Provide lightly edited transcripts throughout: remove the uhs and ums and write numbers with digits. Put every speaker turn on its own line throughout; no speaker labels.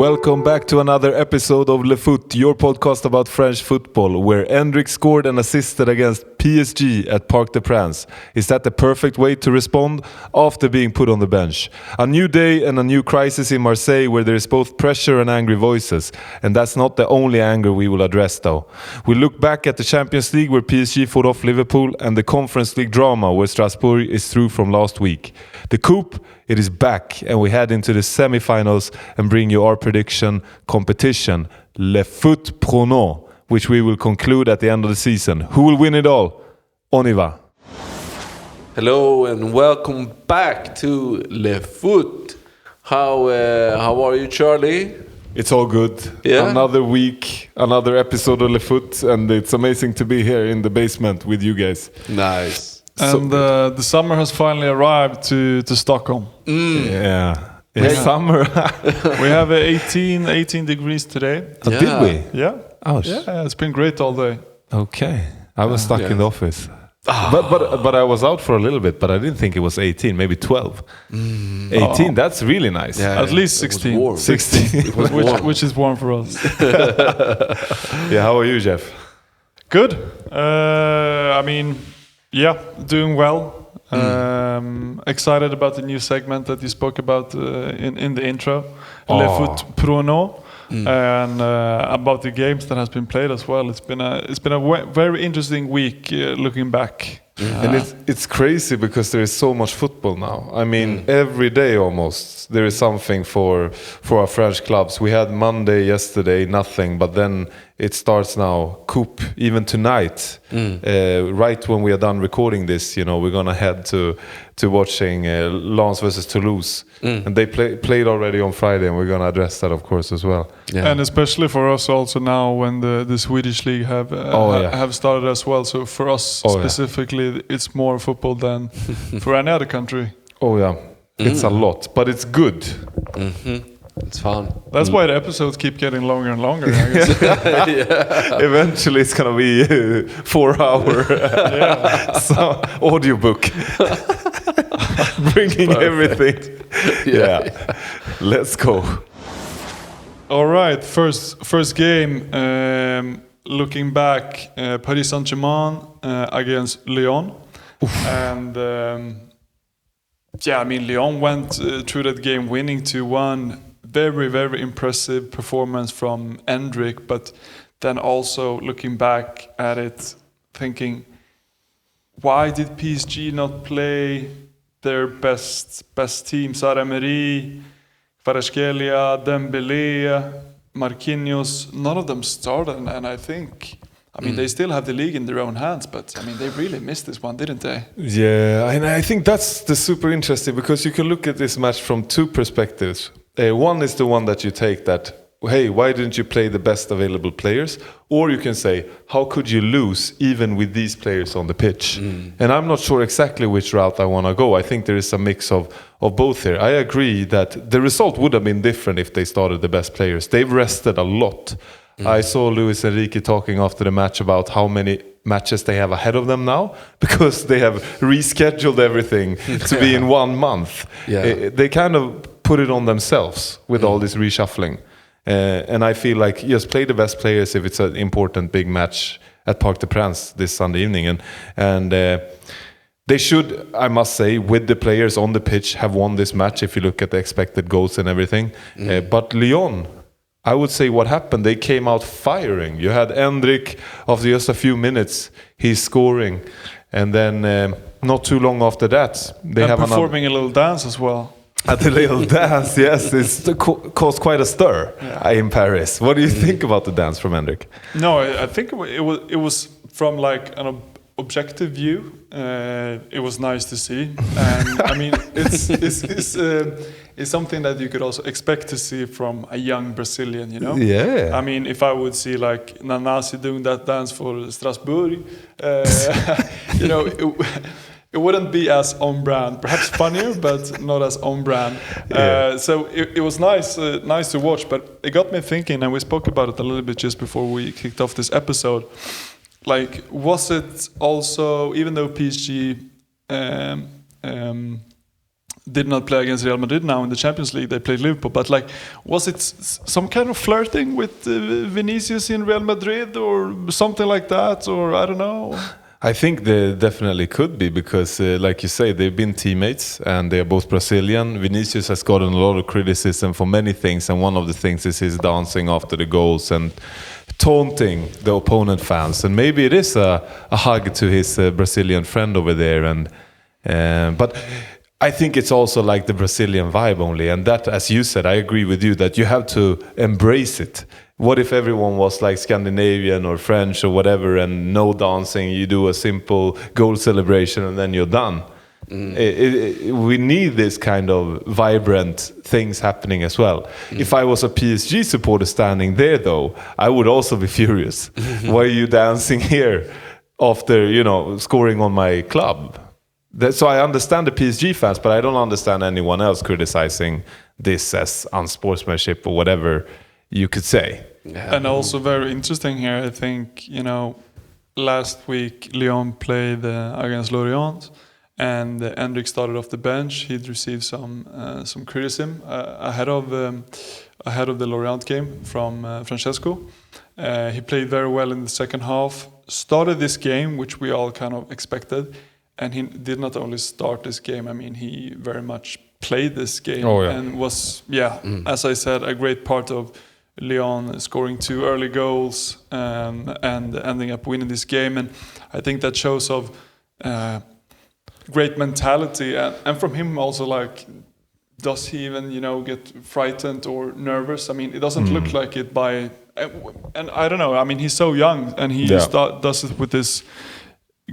Welcome back to another episode of Le Foot, your podcast about French football, where Endrick scored and assisted against PSG at Parc des Princes. Is that the perfect way to respond after being put on the bench? A new day and a new crisis in Marseille where there is both pressure and angry voices. And that's not the only anger we will address though. We look back at the Champions League where PSG fought off Liverpool and the Conference League drama where Strasbourg is through from last week. The Coupe, it is back and we head into the semi-finals and bring you our prediction competition, Le Foot Prono, which we will conclude at the end of the season. Who will win it all? On y va.
Hello and welcome back to Le Foot. How are you, Charlie?
It's all good.
Yeah?
Another week, another episode of Le Foot, and it's amazing to be here in the basement with you guys.
Nice.
And the summer has finally arrived to Stockholm.
Yeah. It's summer.
We have 18 degrees today.
Oh,
Yeah.
did we?
Yeah.
Oh,
Yeah, it's been great all day.
okay. I was stuck
Yeah.
in the office. But I was out for a little bit, but I didn't think it was 18, maybe 12. 18, that's really nice.
Yeah.
At least
It was
16.
warm.
16.
It was warm.
Which is warm for us.
Yeah, how are you, Jeff?
Good. Doing well. Excited about the new segment that you spoke about in the intro, Le Foot Prono, and about the games that has been played as well. It's been a very interesting week looking back.
And it's crazy because there is so much football now. I mean, every day almost there is something for our French clubs. We had Monday yesterday, nothing, but then it starts now. Coupe, even tonight, right when we are done recording this, we're gonna head to watching Lens versus Toulouse, and they played already on Friday, and we're gonna address that, of course, as well.
Yeah.
And especially for us also now when the Swedish league have started as well. So for us specifically, it's more football than for any other country.
Oh yeah, it's a lot, but it's good.
It's fun.
That's why the episodes keep getting longer and longer. I guess.
Eventually, it's gonna be 4 hour so, audiobook, bringing everything. Yeah, let's go.
All right, first game. Looking back, Paris Saint-Germain against Lyon, and Lyon went through that game winning 2-1. Very, very impressive performance from Endrick, but then also looking back at it, thinking, why did PSG not play their best team? Sarah Emery, Kvaratskhelia, Dembélé, Marquinhos, none of them started, and I think, they still have the league in their own hands, but they really missed this one, didn't they?
Yeah, and I think that's the super interesting because you can look at this match from two perspectives. One is the one that you take that, hey, why didn't you play the best available players? Or you can say, how could you lose even with these players on the pitch? And I'm not sure exactly which route I want to go. I think there is a mix of both here. I agree that the result would have been different if they started the best players. They've rested a lot. I saw Luis Enrique talking after the match about how many matches they have ahead of them now because they have rescheduled everything to be in 1 month. They kind of put it on themselves with all this reshuffling. And I feel like just play the best players if it's an important big match at Parc des Princes this Sunday evening. And they should, I must say, with the players on the pitch, have won this match if you look at the expected goals and everything. But Lyon, I would say what happened, they came out firing. You had Endrick, after just a few minutes, he's scoring. And then not too long after that, they have
performing a little dance as well.
At the little dance, yes, it's caused quite a stir in Paris. What do you think about the dance from Endrick?
No, I think it was from like an objective view. It was nice to see, and it's something that you could also expect to see from a young Brazilian.
Yeah.
If I would see like Nanasi doing that dance for Strasbourg, it wouldn't be as on brand. Perhaps funnier, but not as on brand. So it was nice to watch. But it got me thinking, and we spoke about it a little bit just before we kicked off this episode. Like, was it also, even though PSG did not play against Real Madrid now in the Champions League. They played Liverpool. But like, was it some kind of flirting with Vinicius in Real Madrid or something like that? Or I don't know.
I think there definitely could be because, like you say, they've been teammates and they are both Brazilian. Vinicius has gotten a lot of criticism for many things, and one of the things is his dancing after the goals and taunting the opponent fans. And maybe it is a hug to his Brazilian friend over there. But I think it's also like the Brazilian vibe only. And that, as you said, I agree with you that you have to embrace it. What if everyone was like Scandinavian or French or whatever and no dancing, you do a simple goal celebration and then you're done? We need this kind of vibrant things happening as well. If I was a PSG supporter standing there though, I would also be furious. Why are you dancing here after, scoring on my club? So I understand the PSG fans, but I don't understand anyone else criticizing this as unsportsmanship or whatever you could say.
Yeah. And also very interesting here, I think, last week Lyon played against Lorient, and Endrick started off the bench. He'd received some criticism ahead of the Lorient game from Francesco. He played very well in the second half, started this game, which we all kind of expected, and he did not only start this game, I mean, he very much played this game and was, as I said, a great part of Lyon scoring 2 early goals and ending up winning this game. And I think that shows of great mentality. And from him also, like, does he even, get frightened or nervous? I mean, it doesn't look like it by... And I don't know, I mean, he's so young and he does it with this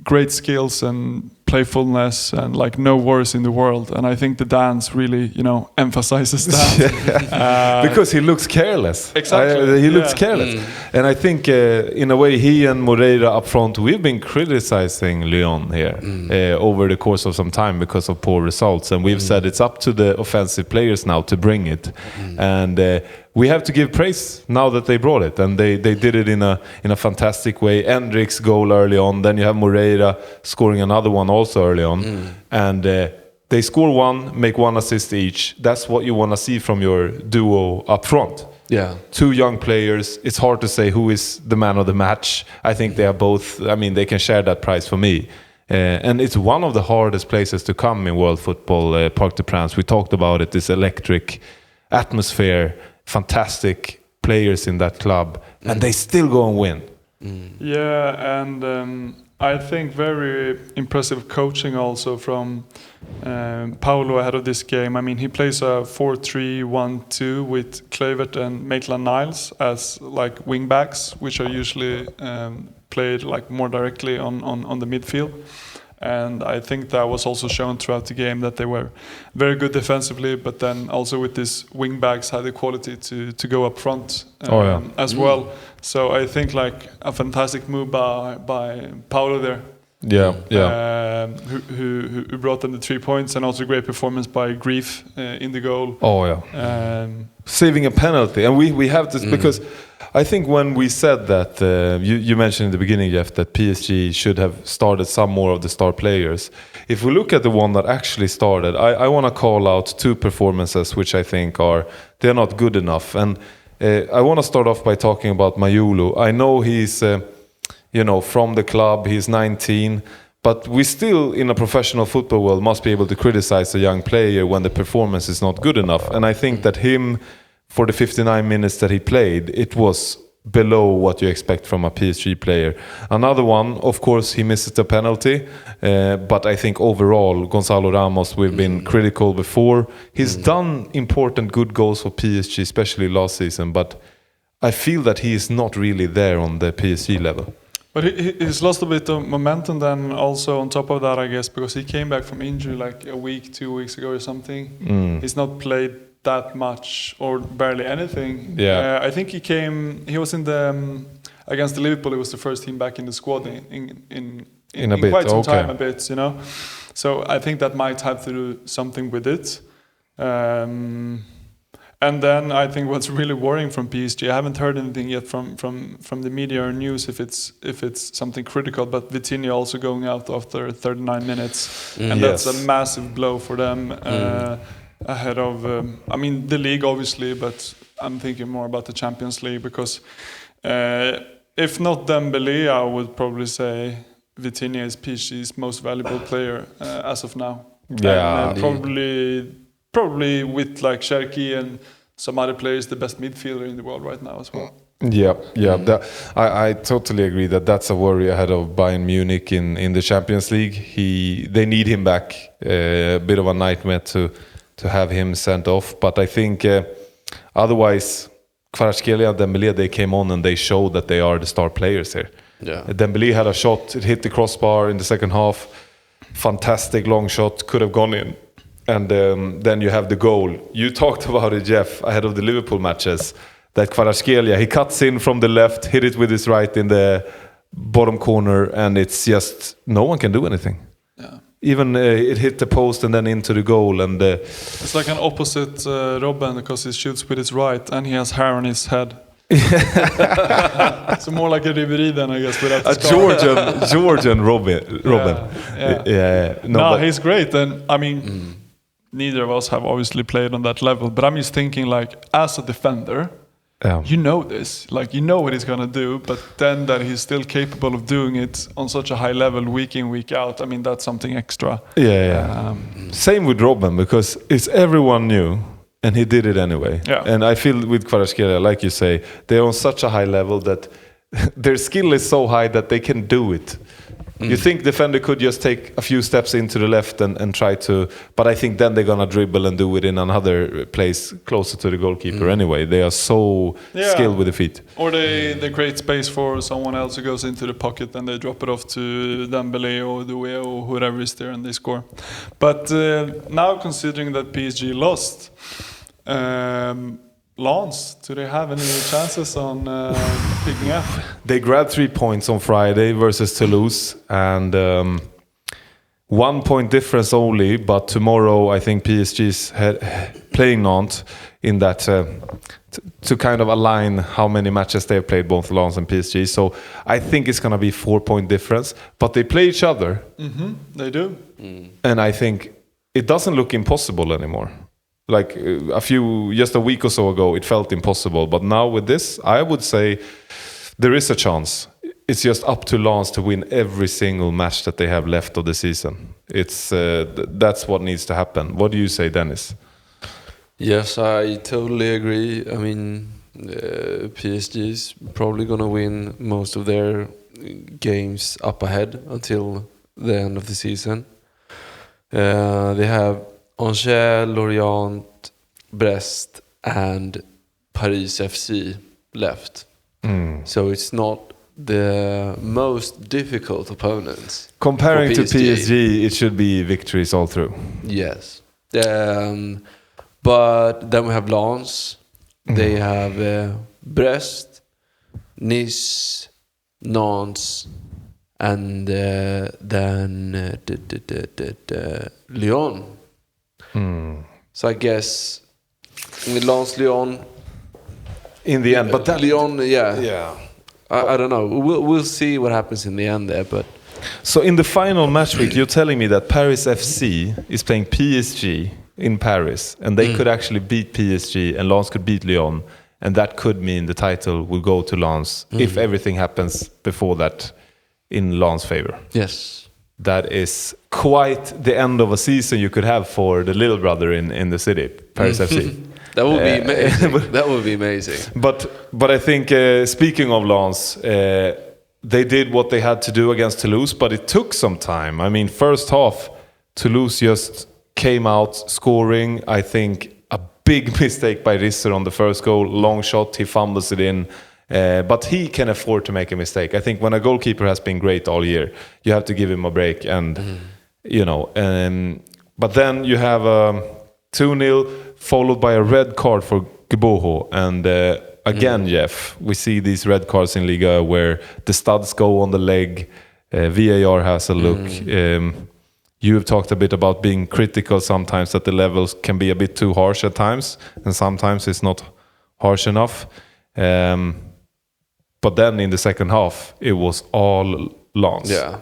great skills and playfulness and like no worries in the world. And I think the dance really, emphasizes that.
Because he looks careless.
Exactly.
He looks careless. And I think in a way he and Moreira up front, we've been criticizing Lyon here over the course of some time because of poor results. And we've said it's up to the offensive players now to bring it. And we have to give praise now that they brought it, and they did it in a fantastic way. Endrick's goal early on, then you have Moreira scoring another one also early on, and they score one, make 1 assist each. That's what you want to see from your duo up front.
Yeah,
2 young players. It's hard to say who is the man of the match. I think they are both. I mean, they can share that prize for me. And it's one of the hardest places to come in world football, Parc des Princes. We talked about it. This electric atmosphere. Fantastic players in that club, and they still go and win.
Yeah, and I think very impressive coaching also from Paulo ahead of this game. I mean, he plays a 4-3-1-2 with Kluivert and Maitland-Niles as like wing backs, which are usually played like more directly on the midfield. And I think that was also shown throughout the game that they were very good defensively, but then also with these wing backs had the quality to go up front as well. So I think like a fantastic move by Paulo there. Who brought them the 3 points, and also great performance by Grief in the goal.
Saving a penalty, and we have this because I think when we said that you mentioned in the beginning, Jeff, that PSG should have started some more of the star players. If we look at the one that actually started, I want to call out 2 performances which I think they're not good enough, and I want to start off by talking about Mayulu. I know he's from the club, he's 19, but we still in a professional football world must be able to criticize a young player when the performance is not good enough. And I think that him, for the 59 minutes that he played, it was below what you expect from a PSG player. Another one, of course, he misses the penalty, but I think overall, Gonzalo Ramos, we've been critical before. He's done important good goals for PSG, especially last season, but I feel that he is not really there on the PSG level.
But he's lost a bit of momentum then also on top of that, I guess, because he came back from injury like a week, 2 weeks ago or something. He's not played that much or barely anything. I think he was in the against the Liverpool. It was the first team back in the squad in quite some time, a bit, So I think that might have to do something with it. And then I think what's really worrying from PSG, I haven't heard anything yet from the media or news if it's something critical, but Vitinha also going out after 39 minutes, and that's a massive blow for them ahead of the league obviously, but I'm thinking more about the Champions League, because if not Dembélé, I would probably say Vitinha is PSG's most valuable player as of now.
Yeah,
and probably with like Cherki and some other players, the best midfielder in the world right now as well.
Yeah. I totally agree that's a worry ahead of Bayern Munich in the Champions League. They need him back. A bit of a nightmare to have him sent off. But I think otherwise, Kvaratskhelia and Dembélé, they came on and they showed that they are the star players here.
Yeah.
Dembélé had a shot, it hit the crossbar in the second half. Fantastic long shot, could have gone in. And then you have the goal. You talked about it, Jeff, ahead of the Liverpool matches. That Kvaratskhelia, he cuts in from the left, hit it with his right in the bottom corner, and it's just no one can do anything.
Yeah.
Even it hit the post and then into the goal. And
it's like an opposite Robben, because he shoots with his right and he has hair on his head. So more like a Ribéry then, I guess, without the
Georgian Robben. Yeah.
No, he's great, and I mean. Neither of us have obviously played on that level, but I'm just thinking, like, as a defender, you know this, like, you know what he's gonna do, but then that he's still capable of doing it on such a high level week in, week out. I mean, that's something extra.
Same with Robben, because it's everyone new, and he did it anyway.
Yeah.
And I feel with Kvaratskhelia, like you say, they're on such a high level that their skill is so high that they can do it. You think defender could just take a few steps into the left and try to, but I think then they're gonna dribble and do it in another place closer to the goalkeeper anyway. They are so skilled with the feet.
Or they create space for someone else who goes into the pocket and they drop it off to Dembélé or Doué or whoever is there and they score. But now considering that PSG lost, Lens, do they have any chances on picking up?
They grabbed 3 points on Friday versus Toulouse, and 1 point difference only. But tomorrow, I think PSG's playing Nantes in that to kind of align how many matches they've played, both Lens and PSG. So I think it's going to be 4 point difference. But they play each other.
Mm-hmm, they do.
And I think it doesn't look impossible anymore. Like just a week or so ago, it felt impossible. But now with this, I would say there is a chance. It's just up to Lens to win every single match that they have left of the season. It's that's what needs to happen. What do you say, Dennis?
Yes, I totally agree. I mean, PSG is probably going to win most of their games up ahead until the end of the season. They have Angers, Lorient, Brest, and Paris FC left. So it's not the most difficult opponents.
Comparing to PSG, it should be victories all through.
Yes. But then we have Lens. They have Brest, Nice, Nantes, and then Lyon. So I guess Lens, Lyon
in the end, but that
Lyon, I don't know. We'll see what happens in the end there. But
so in the final match week, you're telling me that Paris FC is playing PSG in Paris, and they could actually beat PSG, and Lens could beat Lyon, and that could mean the title will go to Lens if everything happens before that in Lens' favor.
yes.
That is quite the end of a season you could have for the little brother in the city, Paris FC.
That would be amazing. That would be amazing.
But I think speaking of Lens, they did what they had to do against Toulouse, but it took some time. I mean, first half, Toulouse just came out scoring. I think a big mistake by Risser on the first goal, long shot, he fumbles it in. But he can afford to make a mistake. I think when a goalkeeper has been great all year, you have to give him a break. And, you know, but then you have 2-0 followed by a red card for Gboho. And again, Jeff, we see these red cards in Liga where the studs go on the leg. VAR has a look. You have talked a bit about being critical sometimes, that the levels can be a bit too harsh at times, and sometimes it's not harsh enough. But then in the second half, it was all Lens.
Yeah.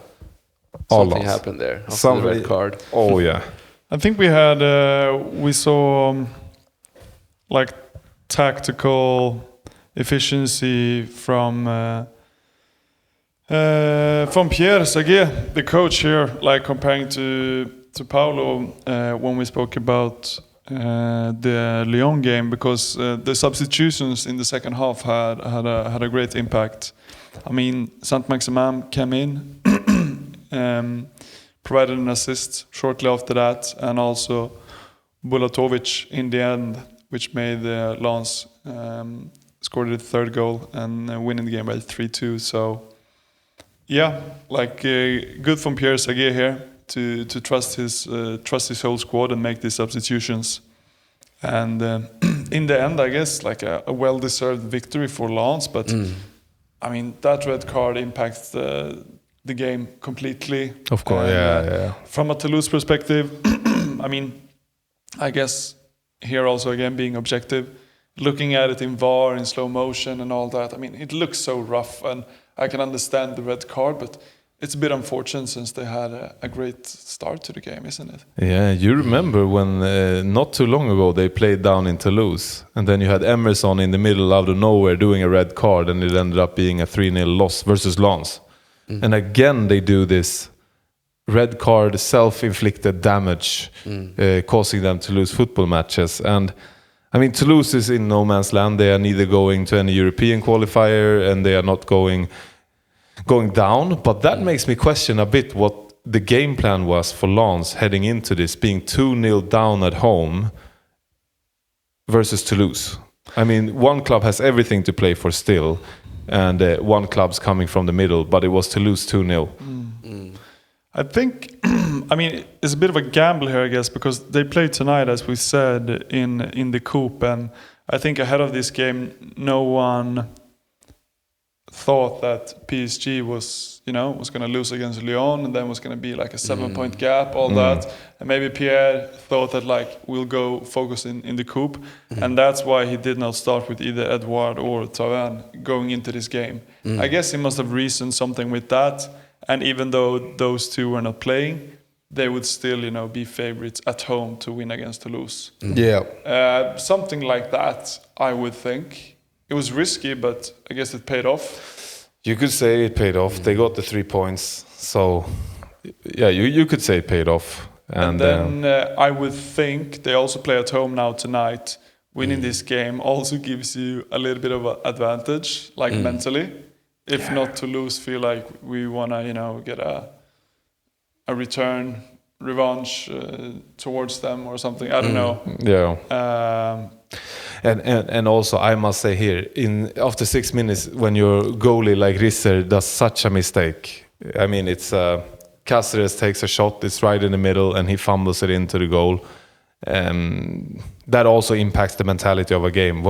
All
Something
Lens.
happened there after the red card.
Oh yeah.
I think we saw like tactical efficiency from Pierre Saguet, the coach here, like comparing to Paulo when we spoke about the Lyon game, because the substitutions in the second half had a great impact. I mean, Saint-Maximin came in, provided an assist shortly after that, and also Bulatovic in the end, which made Lens scored the third goal and winning the game by 3-2. So yeah, like good from Pierre Saguet here to trust his whole squad and make these substitutions. And in the end, I guess like a well-deserved victory for Lens. But I mean, that red card impacts the game completely.
Of course, yeah.
From a Toulouse perspective, I mean, I guess here also again being objective, looking at it in VAR, in slow motion and all that, I mean, it looks so rough, and I can understand the red card, but it's a bit unfortunate since they had a great start to the game, isn't it?
Yeah, you remember when not too long ago they played down in Toulouse, and then you had Emerson in the middle out of nowhere doing a red card, and it ended up being a 3-0 loss versus Lens. And again they do this red card, self-inflicted damage, causing them to lose football matches. And I mean, Toulouse is in no man's land. They are neither going to any European qualifier, and they are not going down. But that makes me question a bit what the game plan was for Lens heading into this, being 2-0 down at home versus Toulouse. I mean, one club has everything to play for still, and one club's coming from the middle, but it was Toulouse 2-0.
I think, I mean, it's a bit of a gamble here, I guess, because they play tonight, as we said, in the Coupe, and I think ahead of this game, no one thought that PSG was going to lose against Lyon, and then was going to be like a 7-point gap, all that, and maybe Pierre thought that like we'll go focus in the Coupe, and that's why he did not start with either Edouard or Thauvin going into this game. I guess he must have reasoned something with that. And even though those two were not playing, they would still, be favorites at home to win against Toulouse.
Yeah.
Something like that, I would think. It was risky, but I guess it paid off.
You could say it paid off. They got the 3 points. So, yeah, you could say it paid off.
And then I would think they also play at home now tonight. Winning this game also gives you a little bit of an advantage, like mentally. If not Toulouse feel like we want to, get a revanche towards them or something. I don't know.
Yeah. And also I must say here, after 6 minutes, when your goalie like Risser does such a mistake, I mean, it's Cáceres takes a shot, it's right in the middle, and he fumbles it into the goal. That also impacts the mentality of a game.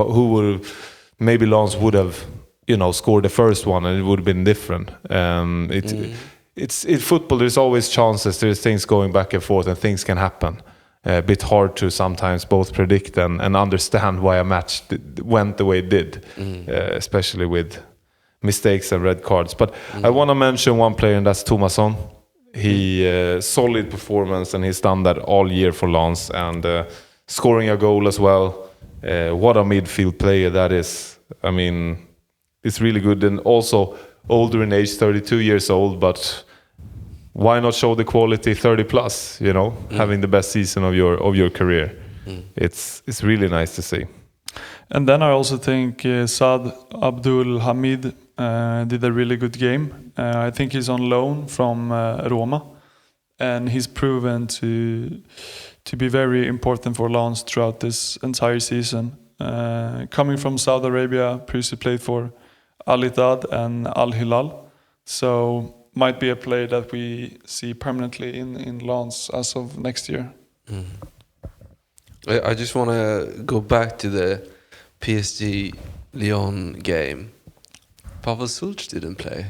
Maybe Lens would have scored the first one, and it would have been different. It's in football. There's always chances. There's things going back and forth, and things can happen. A bit hard to sometimes both predict and understand why a match went the way it did, especially with mistakes and red cards. But I want to mention one player, and that's Thomasson. He solid performance, and he's done that all year for Lens, and scoring a goal as well. What a midfield player that is. I mean, it's really good, and also older in age, 32 years old, but why not show the quality 30 plus, having the best season of your career. It's really nice to see.
And then I also think Saad Abdul Hamid did a really good game. I think he's on loan from Roma, and he's proven to be very important for Lens throughout this entire season. Coming from Saudi Arabia, previously played for Al Ittihad and Al Hilal, so might be a player that we see permanently in Lens as of next year.
I just want to go back to the PSG Lyon game. Pavel Sulc didn't play.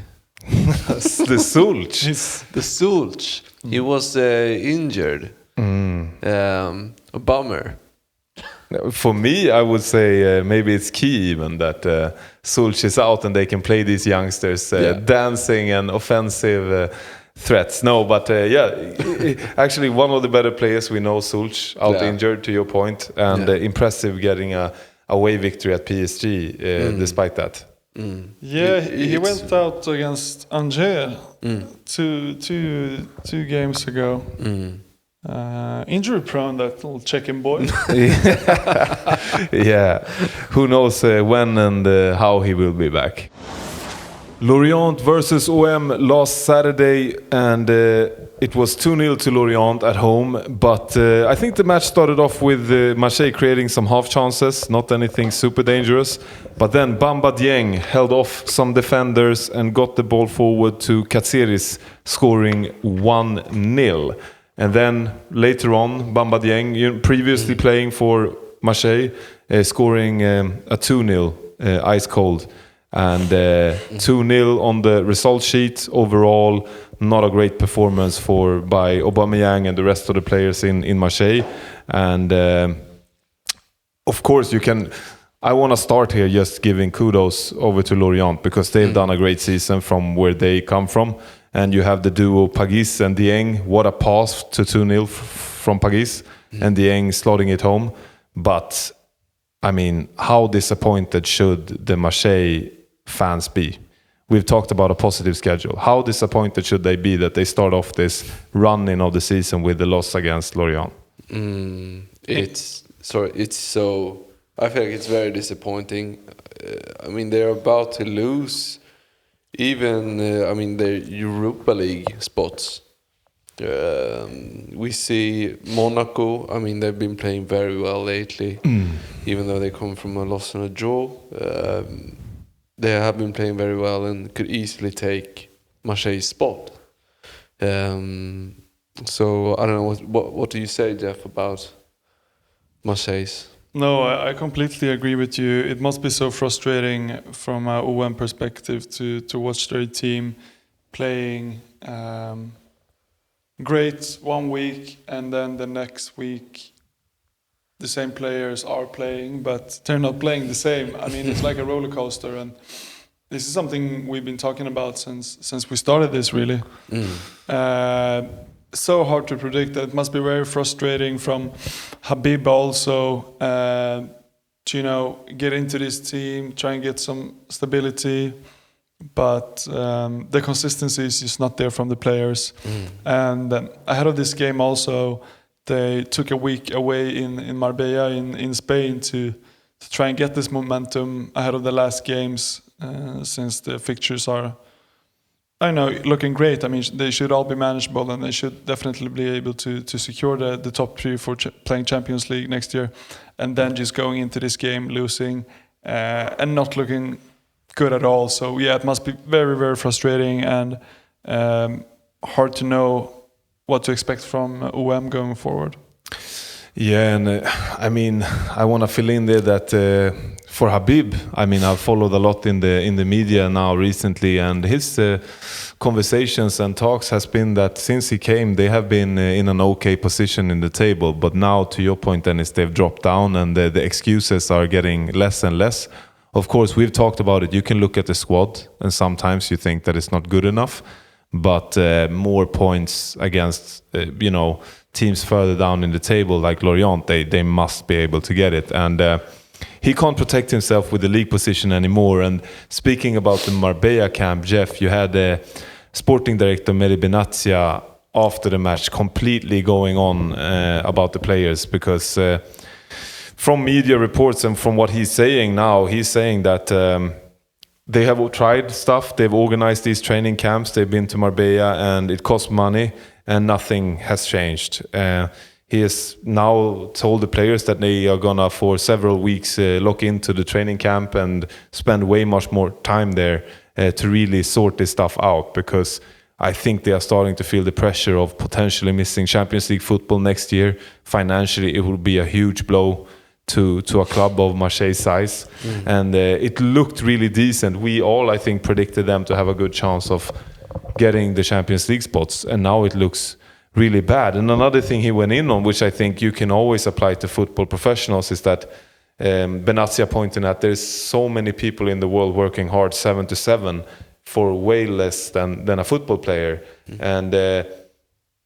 The Sulch.
The Sulch. He was injured. A bummer.
For me, I would say maybe it's key even that Sulch is out and they can play these youngsters dancing and offensive threats. No, but actually one of the better players we know, Sulch, out injured to your point, and impressive getting a away victory at PSG despite that.
Yeah, he went out against Angers two games ago. Injury prone, that little Czech boy.
Yeah, who knows when and how he will be back. Lorient versus OM last Saturday, and it was 2-0 to Lorient at home, but I think the match started off with Marseille creating some half chances, not anything super dangerous, but then Bamba Dieng held off some defenders and got the ball forward to Katsiris, scoring 1-0. And then later on, Bamba Dieng, previously playing for Marseille, scoring a 2-0, ice cold. And 2-0 on the result sheet. Overall, not a great performance by Aubameyang and the rest of the players in Marseille. And of course, I want to start here just giving kudos over to Lorient, because they've done a great season from where they come from. And you have the duo Pagis and Dieng. What a pass to 2-0 from Pagis, and Dieng slotting it home. But I mean, how disappointed should the Marseille fans be? We've talked about a positive schedule. How disappointed should they be that they start off this running of the season with the loss against Lorient?
It's so. I feel like it's very disappointing. I mean, they're about to lose even. Their Europa League spots. We see Monaco. I mean, they've been playing very well lately, even though they come from a loss and a draw. They have been playing very well and could easily take Marseille's spot. So I don't know what do you say, Jeff, about Marseille's?
No, I completely agree with you. It must be so frustrating from a OM perspective to watch their team playing great one week, and then the next week the same players are playing, but they're not playing the same. I mean, it's like a roller coaster, and this is something we've been talking about since we started this, really. So hard to predict. That it must be very frustrating from Habib also to get into this team, try and get some stability, but the consistency is just not there from the players. And ahead of this game also, they took a week away in Marbella in Spain to try and get this momentum ahead of the last games, since the fixtures are, I know, looking great. I mean, they should all be manageable, and they should definitely be able to secure the top three for playing Champions League next year. And then just going into this game losing and not looking good at all. So yeah, it must be very, very frustrating and hard to know what to expect from OM going forward.
Yeah, and I want to fill in there that for Habib, I've followed a lot in the media now recently, and his conversations and talks has been that since he came, they have been in an okay position in the table. But now, to your point, Dennis, they've dropped down, and the excuses are getting less and less. Of course, we've talked about it. You can look at the squad, and sometimes you think that it's not good enough. But more points against teams further down in the table like Lorient, they must be able to get it. And he can't protect himself with the league position anymore. And speaking about the Marbella camp, Jeff, you had sporting director Meri Benazia after the match completely going on about the players, because from media reports and from what he's saying now, he's saying that they have tried stuff. They've organized these training camps. They've been to Marbella, and it costs money, and nothing has changed. He has now told the players that they are gonna, for several weeks, look into the training camp and spend way much more time there to really sort this stuff out, because I think they are starting to feel the pressure of potentially missing Champions League football next year. Financially, it will be a huge blow. to a club of Marseille size, and it looked really decent. We all, I think, predicted them to have a good chance of getting the Champions League spots, and now it looks really bad. And another thing he went in on, which I think you can always apply to football professionals, is that Benazia pointing at there's so many people in the world working hard 7 to 7 for way less than a football player, and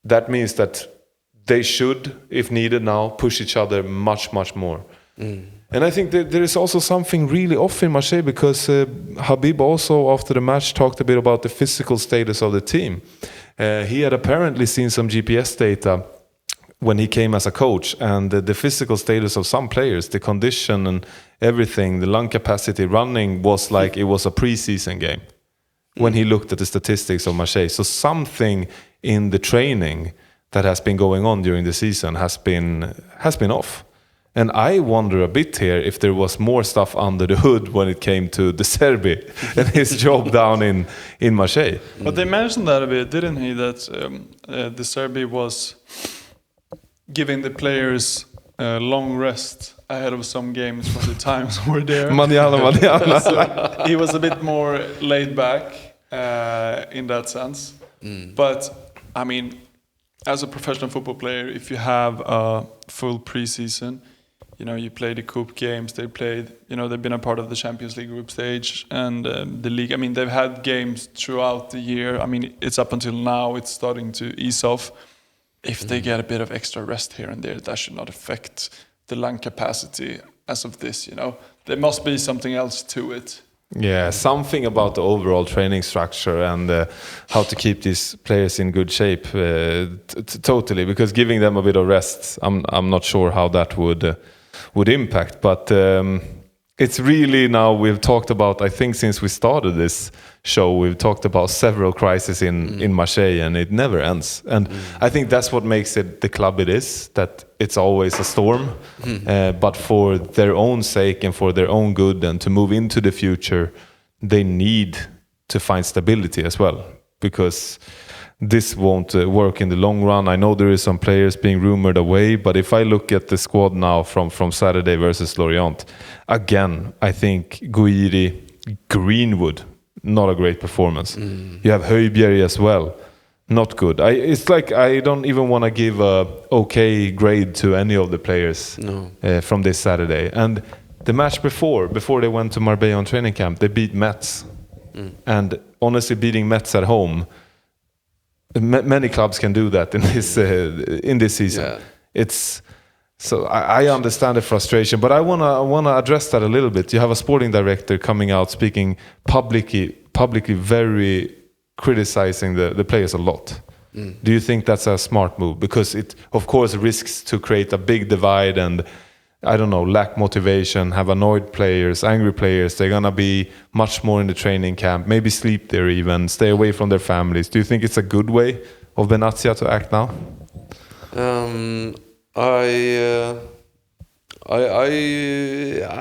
that means that they should, if needed now, push each other much more. And I think that there is also something really off in Marseille, because Habib also after the match talked a bit about the physical status of the team. He had apparently seen some GPS data when he came as a coach, and the physical status of some players, the condition and everything, the lung capacity, running was like it was a preseason game when he looked at the statistics of Marseille. So something in the training that has been going on during the season has been off. And I wonder a bit here if there was more stuff under the hood when it came to De Zerbi and his job down in Marseille.
But they mentioned that a bit, didn't he? That De Zerbi was giving the players long rest ahead of some games when the times were there.
Manana.
So he was a bit more laid back in that sense. But I mean, as a professional football player, if you have a full preseason, you know, you play the Coupe games, they played, you know, they've been a part of the Champions League group stage and the league. I mean, they've had games throughout the year. I mean, it's up until now, it's starting to ease off. If they get a bit of extra rest here and there, that should not affect the lung capacity as of this, you know. There must be something else to it.
Yeah, something about the overall training structure and how to keep these players in good shape. Totally, because giving them a bit of rest, I'm not sure how that would impact. But it's really now we've talked about. I think since we started this show, we've talked about several crises in Marseille, and it never ends. And I think that's what makes it the club it is. That it's always a storm, but for their own sake and for their own good, and to move into the future, they need to find stability as well, because this won't work in the long run. I know there is some players being rumored away, but if I look at the squad now from Saturday versus Lorient, again, I think Guiri, Greenwood, not a great performance. You have Højbjerg as well, not good. It's like I don't even want to give a okay grade to any of the players from this Saturday. And the match before they went to Marbella on training camp, they beat Metz. And honestly, beating Metz at home, many clubs can do that in this season. Yeah. It's so I understand the frustration, but I wanna address that a little bit. You have a sporting director coming out speaking publicly very criticizing the players a lot. Do you think that's a smart move? Because it of course risks to create a big divide and, I don't know, lack motivation, have annoyed players, angry players. They're gonna be much more in the training camp, maybe sleep there even, stay away from their families. Do you think it's a good way of Benazia to act now?
I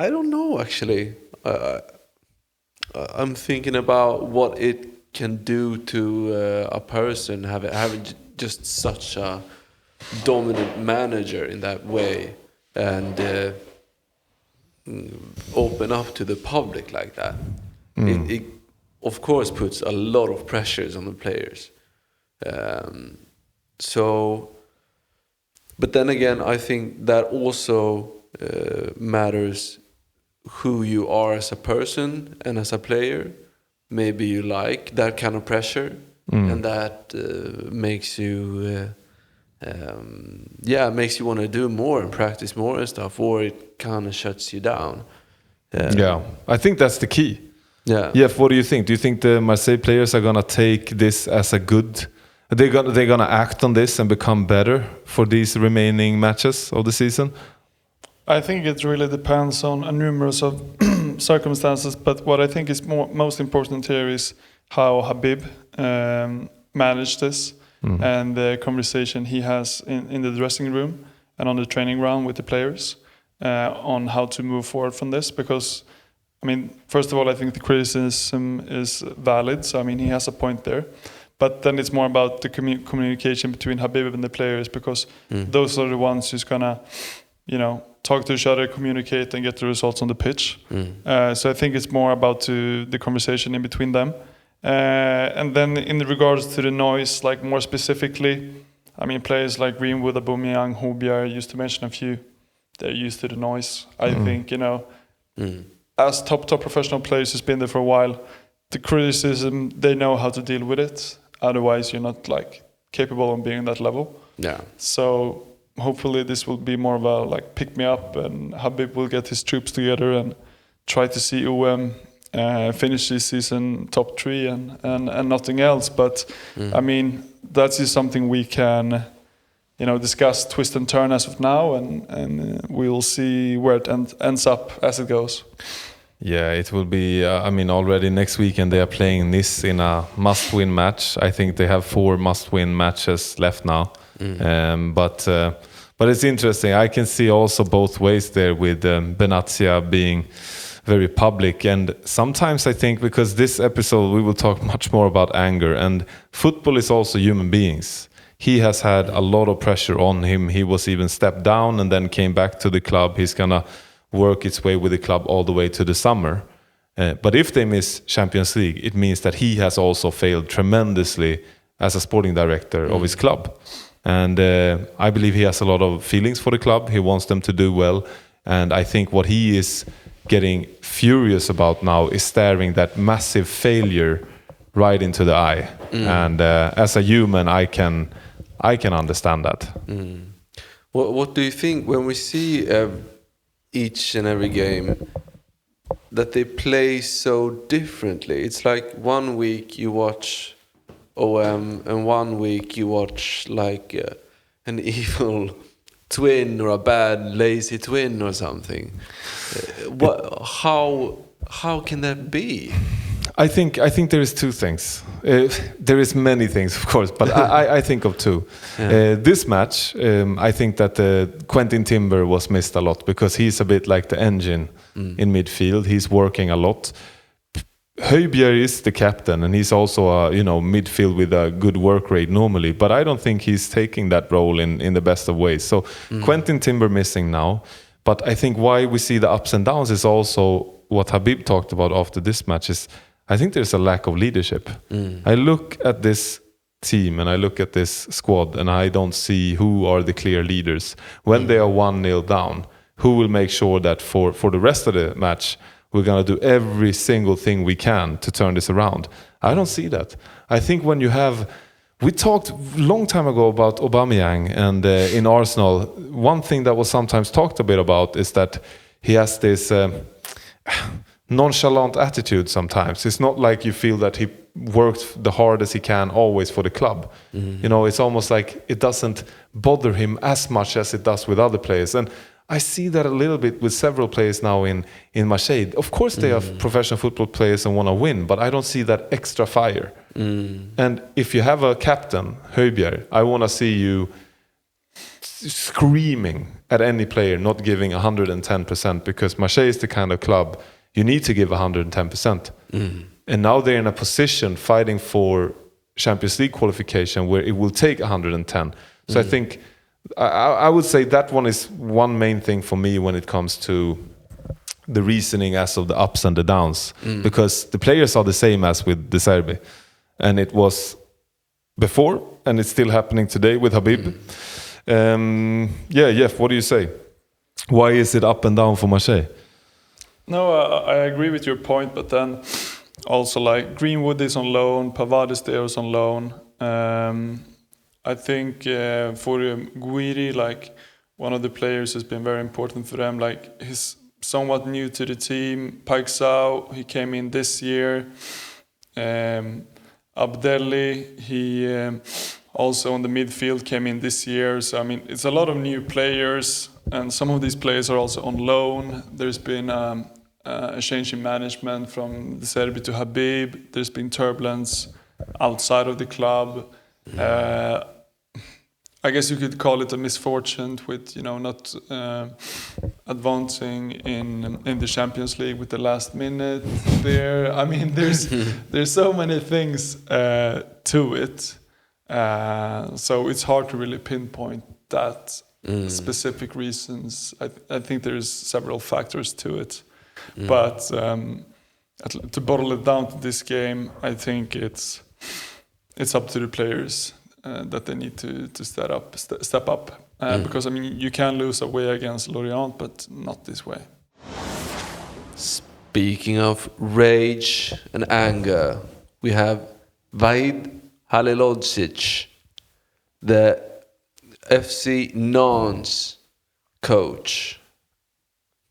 don't know actually. I'm thinking about what it can do to a person having just such a dominant manager in that way, and open up to the public like that. It of course puts a lot of pressures on the players. But then again, I think that also matters who you are as a person and as a player. Maybe you like that kind of pressure, and that makes you makes you want to do more and practice more and stuff, or it kind of shuts you down.
I think that's the key. Jeff, what do you think? Do you think the Marseille players are gonna take this as a good? They're gonna act on this and become better for these remaining matches of the season?
I think it really depends on a numerous of circumstances, but what I think is most important here is how Habib managed this and the conversation he has in the dressing room and on the training ground with the players on how to move forward from this. Because, I mean, first of all, I think the criticism is valid, so I mean, he has a point there. But then it's more about the communication between Habib and the players, because those are the ones who's gonna, you know, talk to each other, communicate, and get the results on the pitch. So I think it's more about the conversation in between them. And then in regards to the noise, like more specifically, I mean, players like Greenwood, Aubameyang, Højbjerg, used to mention a few, they're used to the noise. I think, you know, as top professional players who's been there for a while, the criticism, they know how to deal with it. Otherwise, you're not like capable of being at that level.
Yeah.
So hopefully this will be more of a like pick me up, and Habib will get his troops together and try to see finish this season top 3 and nothing else. But I mean, that's just something we can, you know, discuss, twist and turn as of now, and we'll see where it ends up as it goes.
Yeah, it will be. I mean, already next weekend they are playing Nice in a must-win match. I think they have 4 must-win matches left now. But it's interesting. I can see also both ways there with Benazia being very public, and sometimes I think because this episode we will talk much more about anger, and football is also human beings. He has had a lot of pressure on him. He was even stepped down and then came back to the club. He's gonna work its way with the club all the way to the summer. But if they miss Champions League, it means that he has also failed tremendously as a sporting director of his club. And I believe he has a lot of feelings for the club. He wants them to do well. And I think what he is getting furious about now is staring that massive failure right into the eye. And as a human, I can understand that.
What do you think when we see each and every game that they play so differently? It's like one week you watch OM and one week you watch like an evil twin or a bad lazy twin or something. How can that be?
I think there is 2 things. There is many things, of course, but I think of 2. This match, I think that Quentin Timber was missed a lot because he's a bit like the engine in midfield. He's working a lot. Højbjerg is the captain, and he's also a midfield with a good work rate normally. But I don't think he's taking that role in the best of ways. So Quentin Timber missing now. But I think why we see the ups and downs is also what Habib talked about after this match is I think there's a lack of leadership. I look at this team and I look at this squad and I don't see who are the clear leaders. When they are 1-0 down, who will make sure that for the rest of the match, we're going to do every single thing we can to turn this around? I don't see that. I think when you have... We talked a long time ago about Aubameyang, and in Arsenal, one thing that was sometimes talked a bit about is that he has this nonchalant attitude sometimes. It's not like you feel that he worked the hardest he can always for the club. You know, it's almost like it doesn't bother him as much as it does with other players. And I see that a little bit with several players now in Marseille. Of course they are professional football players and want to win, but I don't see that extra fire. And if you have a captain, Højbjerg, I want to see you screaming at any player not giving 110%, because Marseille is the kind of club you need to give 110%. And now they're in a position fighting for Champions League qualification where it will take 110. So I think I would say that one is one main thing for me when it comes to the reasoning as of the ups and the downs, because the players are the same as with De Zerbi, and it was before and it's still happening today with Habib. Jeff, what do you say? Why is it up and down for Marseille?
No, I agree with your point, but then also like Greenwood is on loan, Pavard is there is on loan. I think for Guiri, like one of the players has been very important for them. Like he's somewhat new to the team. Paixão, he came in this year. Abdelli, he also on the midfield came in this year. So I mean, it's a lot of new players, and some of these players are also on loan. There's been a change in management from De Zerbi to Habib. There's been turbulence outside of the club. I guess you could call it a misfortune with not advancing in the Champions League with the last minute there. I mean, there's so many things to it, so it's hard to really pinpoint that specific reasons. I think there's several factors to it, but to bottle it down to this game, I think it's up to the players that they need to step up. Because I mean, you can lose away against Lorient, but not this way.
Speaking of rage and anger, we have Vahid Halilhodžić, the FC Nantes coach.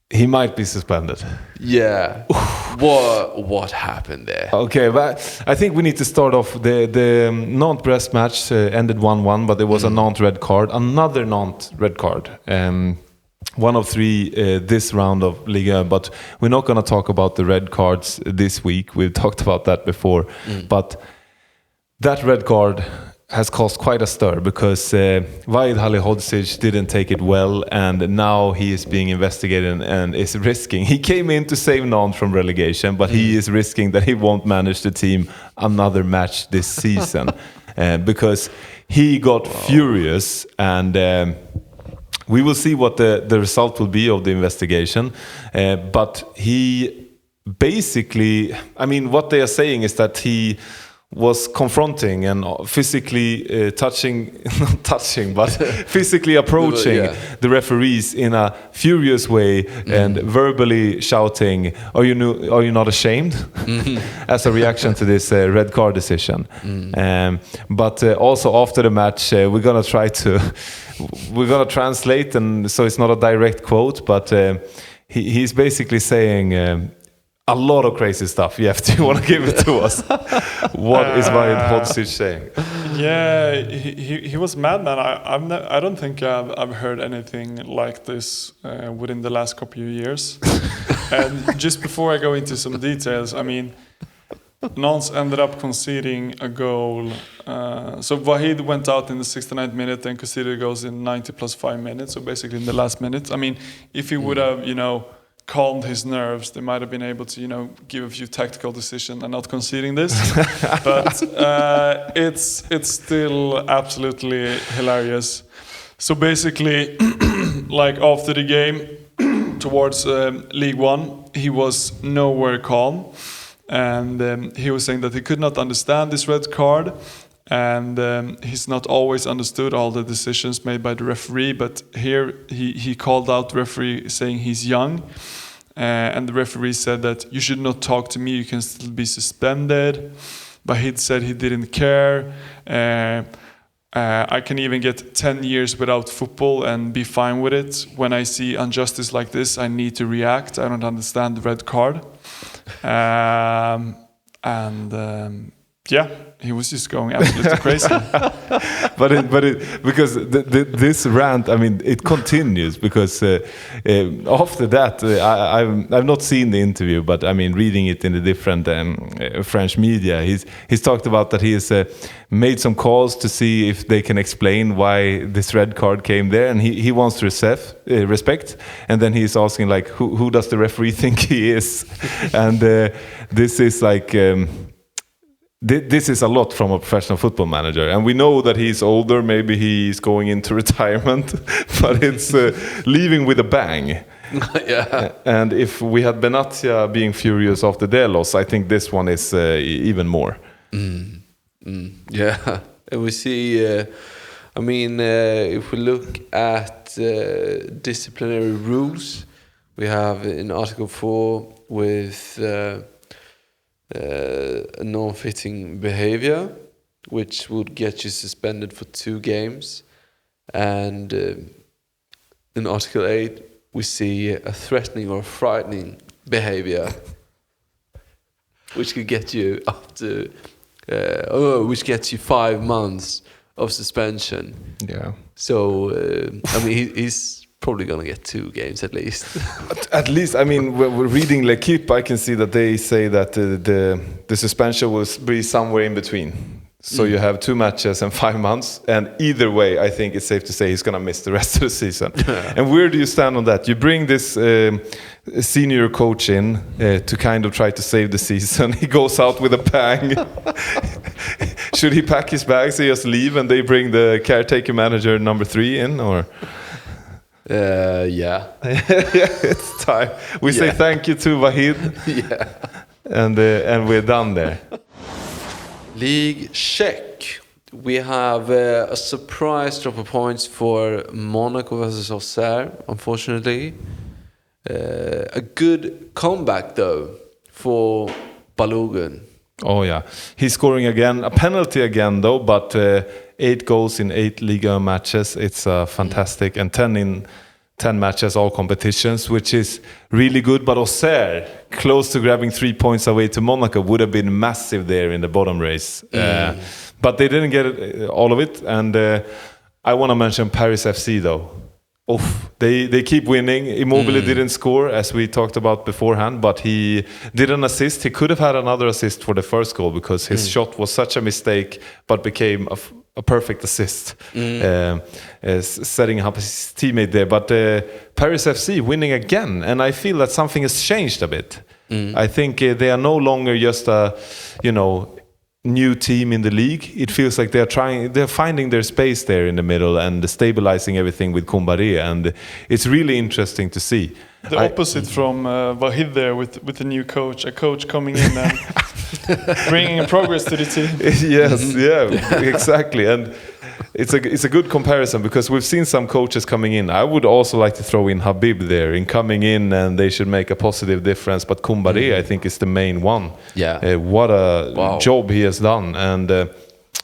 He might be suspended.
Yeah. What happened there?
Okay, but I think we need to start off. The Nantes-Brest match ended 1-1, but there was a Nantes red card. Another Nantes red card. One of three this round of Liga, but we're not going to talk about the red cards this week. We've talked about that before. But that red card has caused quite a stir because Vahid Halilhodžić didn't take it well, and now he is being investigated and is risking. He came in to save Nantes from relegation, but he is risking that he won't manage the team another match this season because he got furious, and we will see what the result will be of the investigation. But he basically, I mean, what they are saying is that he was confronting and physically physically approaching the referees in a furious way and verbally shouting, "Are you not ashamed?" as a reaction to this red card decision. But also after the match, we're gonna translate, and so it's not a direct quote, but he's basically saying a lot of crazy stuff. You want to give it to us. What is Vahid Halilhodžić saying?
Yeah, he was madman. I don't think I've heard anything like this within the last couple of years. And just before I go into some details, I mean, Nantes ended up conceding a goal. So Vahid went out in the 69th minute and conceded goals in 90 plus 5 minutes. So basically in the last minute. I mean, if he would have, calmed his nerves, they might have been able to, give a few tactical decisions and not conceding this. But it's still absolutely hilarious. So basically, like after the game towards League One, he was nowhere calm, and he was saying that he could not understand this red card. And he's not always understood all the decisions made by the referee, but here he called out the referee saying he's young. And the referee said that you should not talk to me, you can still be suspended. Vahid said he didn't care. I can even get 10 years without football and be fine with it. When I see injustice like this, I need to react. I don't understand the red card. Yeah, he was just going absolutely crazy.
Because this rant, I mean, it continues because after that, I've not seen the interview, but I mean, reading it in the different French media, he's talked about that he has made some calls to see if they can explain why this red card came there, and he wants to respect, and then he's asking like, who does the referee think he is? And this is like. This is a lot from a professional football manager, and we know that he's older, maybe he's going into retirement, but it's leaving with a bang.
Yeah.
And if we had Benatia being furious after their loss, I think this one is even more.
Yeah, and we see, if we look at disciplinary rules, we have in Article 4 with a non-fitting behavior, which would get you suspended for 2 games. And in Article 8, we see a threatening or frightening behavior, which could get you up to, which gets you 5 months of suspension.
Yeah.
So, he's probably going to get 2 games at least.
At least, I mean, when we're reading L'Equipe, I can see that they say that the suspension will be somewhere in between. So you have 2 matches and 5 months, and either way, I think it's safe to say he's going to miss the rest of the season. And where do you stand on that? You bring this senior coach in to kind of try to save the season. He goes out with a bang. Should he pack his bags and just leave, and they bring the caretaker manager number 3 in, or?
Yeah.
It's time. We say thank you to Vahid.
Yeah.
And we're done there.
League check. We have a surprise drop of points for Monaco versus Auxerre, unfortunately. A good comeback, though, for Balogun.
Oh, yeah. He's scoring again. A penalty again, though, but 8 goals in 8 Liga matches. It's fantastic. And 10 in 10 matches, all competitions, which is really good. But Auxerre, close to grabbing 3 points away to Monaco, would have been massive there in the bottom race. But they didn't get all of it. And I want to mention Paris FC, though. They keep winning. Immobile didn't score, as we talked about beforehand, but he did an assist. He could have had another assist for the first goal because his shot was such a mistake, but became a perfect assist, setting up his teammate there. But Paris FC winning again, and I feel that something has changed a bit. I think they are no longer just a, new team in the league. It feels like they're finding their space there in the middle and stabilizing everything with Kombare, and it's really interesting to see.
The opposite from Vahid there with the new coach, a coach coming in and bringing progress to the team.
Yes, yeah, exactly. And it's a good comparison because we've seen some coaches coming in. I would also like to throw in Habib there in coming in, and they should make a positive difference. But Kombare, I think, is the main one.
Yeah.
What a job he has done. And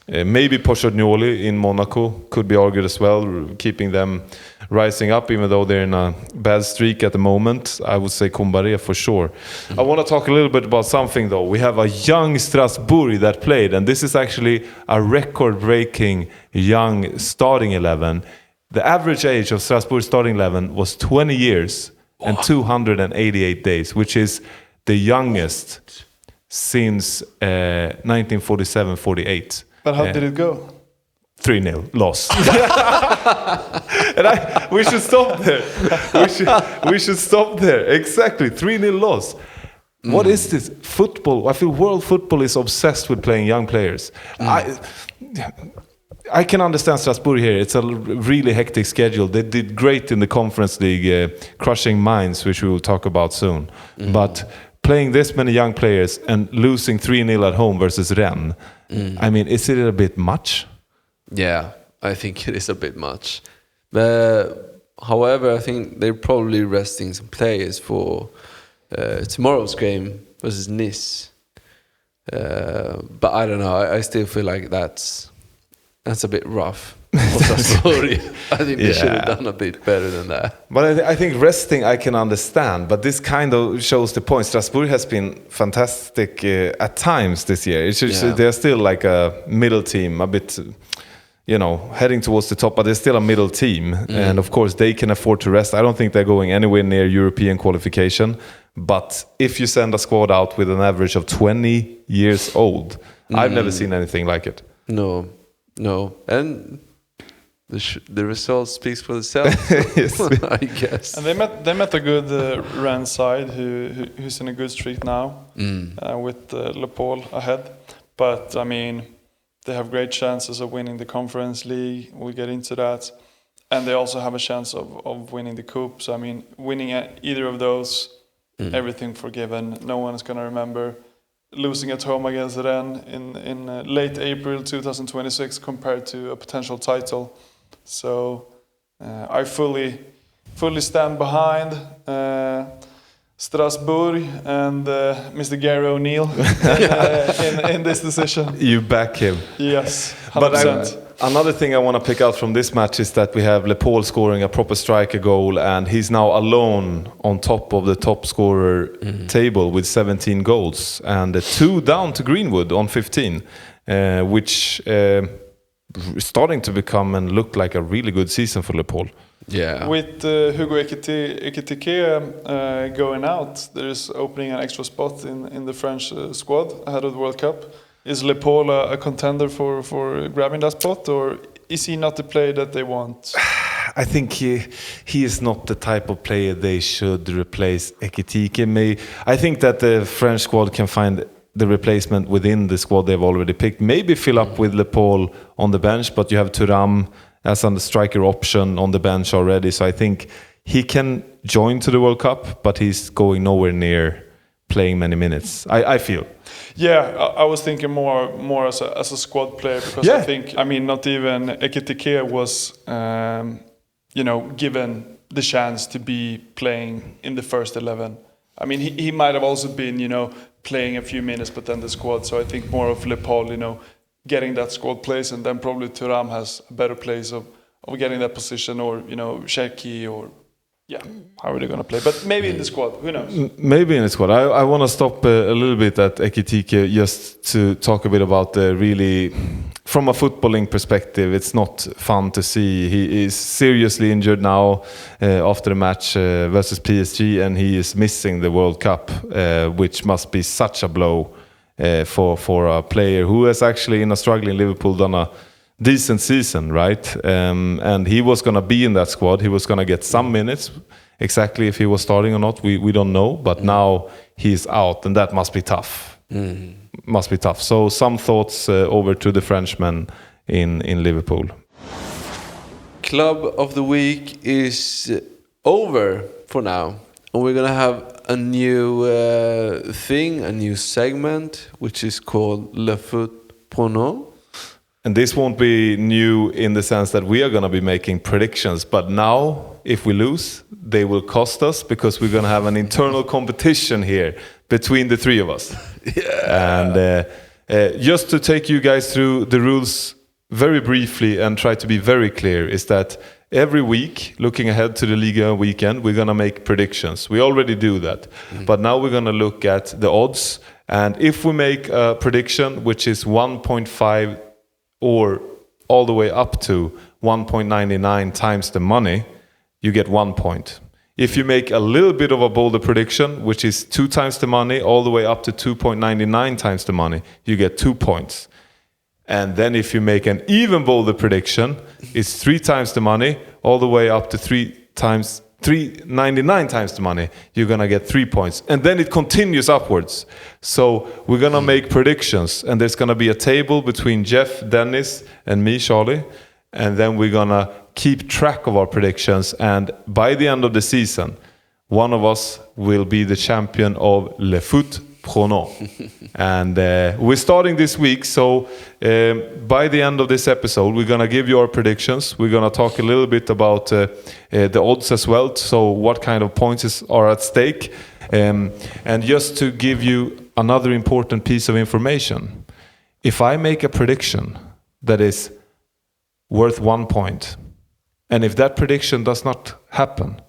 maybe Pochettino in Monaco could be argued as well, keeping them rising up, even though they're in a bad streak at the moment. I would say Kombare for sure. I want to talk a little bit about something, though. We have a young Strasbourg that played, and this is actually a record-breaking young starting 11. The average age of Strasbourg starting 11 was 20 years and 288 days, which is the youngest since 1947-48.
But how did it go?
3-0 loss. And we should stop there. We should stop there. Exactly, 3-0 loss. What is this? Football. I feel world football is obsessed with playing young players. I can understand Strasbourg here. It's a really hectic schedule. They did great in the Conference League, crushing Mainz, which we will talk about soon. But playing this many young players and losing 3-0 at home versus Rennes, I mean, is it a bit much?
Yeah, I think it is a bit much. However, I think they're probably resting some players for tomorrow's game versus Nice. But I don't know. I still feel like that's a bit rough. I think they should have done a bit better than that.
But I think resting I can understand, but this kind of shows the point. Strasbourg has been fantastic at times this year. It's just, they're still like a middle team, a bit, heading towards the top, but they're still a middle team. And of course they can afford to rest. I don't think they're going anywhere near European qualification. But if you send a squad out with an average of 20 years old, I've never seen anything like it.
No. And the result speaks for itself, I guess.
And they met a good Rennes side who's in a good streak now, with Le Pôle ahead. But I mean, they have great chances of winning the Conference League. We'll get into that, and they also have a chance of winning the Coupe. So I mean, winning at either of those, everything forgiven. No one is going to remember losing at home against Rennes in late April 2026 compared to a potential title. So I fully stand behind Strasbourg and Mr. Gary O'Neill in this decision.
You back him.
Yes, 100%.
But another thing I want to pick out from this match is that we have Le Pôle scoring a proper striker goal, and he's now alone on top of the top scorer table with 17 goals, and 2 down to Greenwood on 15, which is starting to become and look like a really good season for Le Pôle.
Yeah.
With Hugo Ekitike going out, there is opening an extra spot in the French squad ahead of the World Cup. Is Le Pôle a contender for grabbing that spot, or is he not the player that they want?
I think he is not the type of player they should replace Ekitike. I think that the French squad can find the replacement within the squad they've already picked. Maybe fill up with Le Pôle on the bench, but you have Thuram as a striker option on the bench already. So I think he can join to the World Cup, but he's going nowhere near playing many minutes, I feel.
Yeah, I was thinking more as a squad player, because I think, not even Ekitike was, given the chance to be playing in the first 11. I mean, he might have also been, playing a few minutes, but then the squad. So I think more of Lepal, getting that squad place, and then probably Thuram has a better place of getting that position, or, Cherki, or how are they going to play? But maybe in the squad, who knows?
Maybe in the squad. I want to stop a little bit at Ekitike just to talk a bit about the really, from a footballing perspective, it's not fun to see. He is seriously injured now after the match versus PSG, and he is missing the World Cup, which must be such a blow for a player who has actually, in a struggling Liverpool, done a decent season, right? And he was going to be in that squad. He was going to get some minutes. Exactly if he was starting or not, we don't know. But now he's out, and that must be tough. Must be tough. So some thoughts over to the Frenchman in Liverpool.
Club of the week is over for now. And we're going to have a new thing, a new segment, which is called Le Foot Prono.
And this won't be new in the sense that we are going to be making predictions. But now, if we lose, they will cost us, because we're going to have an internal competition here between the three of us. And just to take you guys through the rules very briefly and try to be very clear, is that every week, looking ahead to the Liga weekend, we're going to make predictions. We already do that. But now we're going to look at the odds. And if we make a prediction which is 1.5 or all the way up to 1.99 times the money, you get 1 point. If you make a little bit of a bolder prediction, which is 2 times the money, all the way up to 2.99 times the money, you get 2 points. And then if you make an even bolder prediction, it's 3 times the money, all the way up to 3.99 times the money, you're going to get 3 points. And then it continues upwards. So we're going to make predictions, and there's going to be a table between Jeff, Dennis, and me, Charlie. And then we're going to keep track of our predictions. And by the end of the season, one of us will be the champion of Le Foot Prono. And we're starting this week, so by the end of this episode, we're going to give you our predictions. We're going to talk a little bit about the odds as well, so what kind of points are at stake. And just to give you another important piece of information, if I make a prediction that is worth 1 point, and if that prediction does not happen,